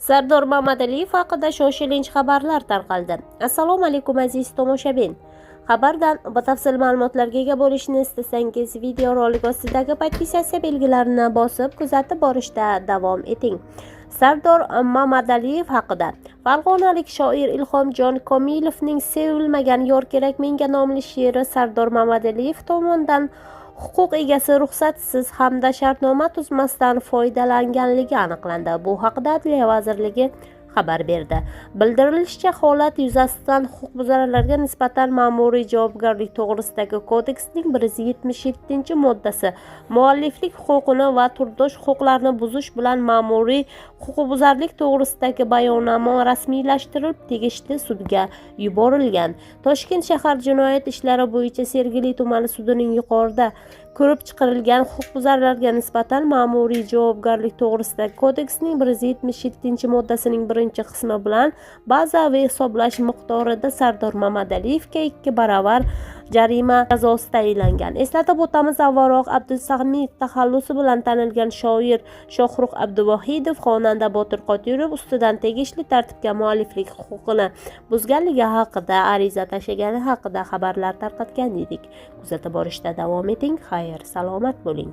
Sardor Mamadaliyev haqida shoshilinch xabarlar tarqaldi. Assalomu alaykum aziz tomoshabin. Xabardan batafsil ma'lumotlarga ega bo'lishni istasangiz, videorolik ostidagi podpisatsiya belgilarini bosib kuzatib borishda davom eting. Sardor Mamadaliyev haqida. Farg'onalik shoir Ilhomjon Komilovning Sevilmagan yor kerak menga nomli she'ri Sardor Mamadaliyev tomonidan huquq egasi ruxsatsiz hamda shartnoma tuzmasdan foydalanganligi aniqlandi. Bu haqda Adliya vazirligi xabar berdi. Bildirilishicha, holat yuzasidan huquqbuzarlarga nisbatan ma'muriy javobgarlik to'g'risidagi kodeksning 177-moddasi mualliflik huquqini va turdosh huquqlarini buzish bilan ma'muriy huquqbuzarlik to'g'risidagi bayonnoma rasmiylashtirilib, tegishli sudga yuborilgan. Toshkent shahar jinoyat ishlari bo'yicha Sergeli tumani sudining yuqorida ko'rib chiqarilgan huquqbuzarlarga nisbatan ma'muriy javobgarlik to'g'risidagi kodeksning 177-moddasining birinchi qismi bilan bazaviy hisoblash miqdorida Sardor Mamadaliyevga 2 baravar jarima jazosi tayinlangan. Eslatib o'tamiz, avvalroq Abdusamid taxallusi bilan tanilgan shoir Shohrux Abduvohidov xonanda Botir Qodirov ustidan tegishli tartibga mualliflik huquqini buzganligi haqida ariza tashlagani haqida xabarlar tarqatgan edik. Kuzatib borishda davom eting. Xayr, salomat bo'ling.